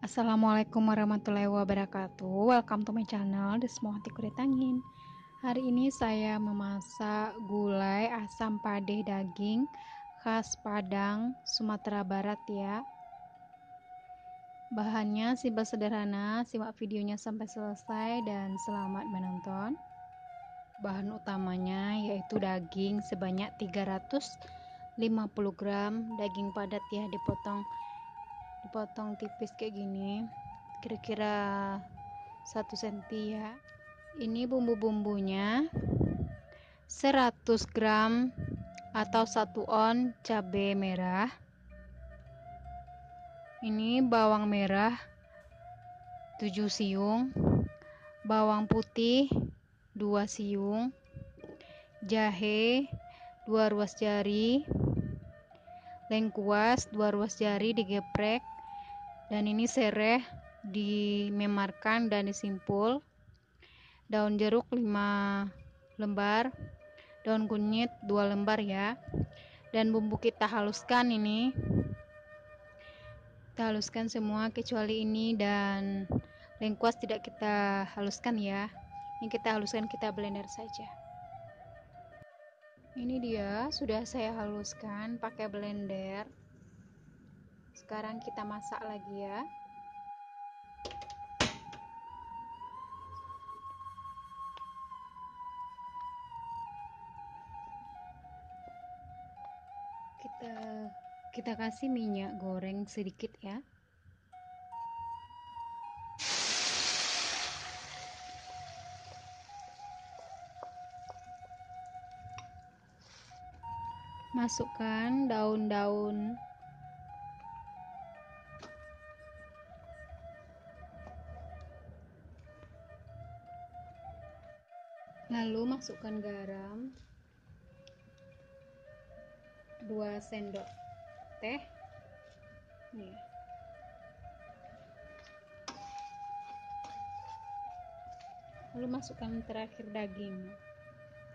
Assalamualaikum warahmatullahi wabarakatuh. Welcome to my channel, The Semua Hati Kuretangin. Hari ini saya memasak gulai asam padeh daging khas Padang, Sumatera Barat ya. Bahannya simpel sederhana, simak videonya sampai selesai dan selamat menonton. Bahan utamanya yaitu daging sebanyak 350 gram, daging padat ya, dipotong tipis kayak gini, kira-kira 1 cm ya. Ini bumbu-bumbunya 100 gram atau 1 on cabai merah. Ini bawang merah 7 siung, bawang putih 2 siung, jahe 2 ruas jari, lengkuas 2 ruas jari digeprek, dan ini sereh dimemarkan dan disimpul, daun jeruk 5 lembar, daun kunyit 2 lembar ya. Dan bumbu kita haluskan, ini kita haluskan semua kecuali ini, dan lengkuas tidak kita haluskan ya. Ini kita haluskan, kita blender saja. Ini dia sudah saya haluskan pakai blender. Sekarang kita masak lagi ya. Kita kasih minyak goreng sedikit ya. Masukkan daun-daun, lalu masukkan garam 2 sendok teh nih. Lalu masukkan terakhir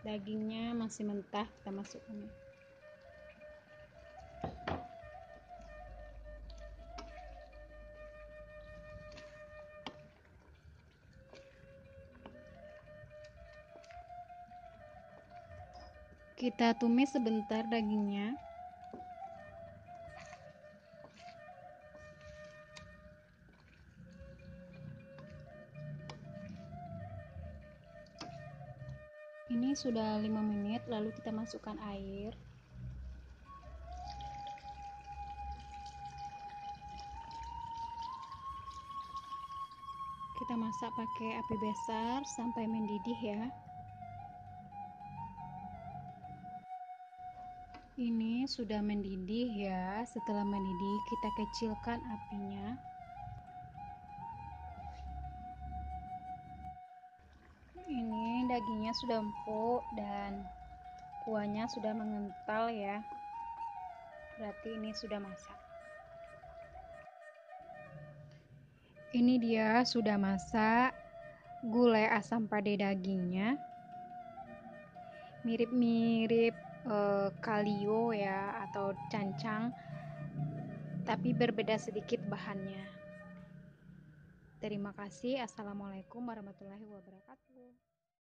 dagingnya masih mentah, kita masukkan. Kita tumis sebentar dagingnya. Ini sudah 5 menit, lalu kita masukkan air. Kita masak pakai api besar sampai mendidih ya. Ini sudah mendidih ya. Setelah mendidih, kita kecilkan apinya. Ini dagingnya sudah empuk dan kuahnya sudah mengental ya. Berarti ini sudah masak. Ini dia sudah masak gulai asam padeh dagingnya. Mirip-mirip kalio ya, atau cancang, tapi berbeda sedikit bahannya. Terima kasih. Assalamualaikum warahmatullahi wabarakatuh.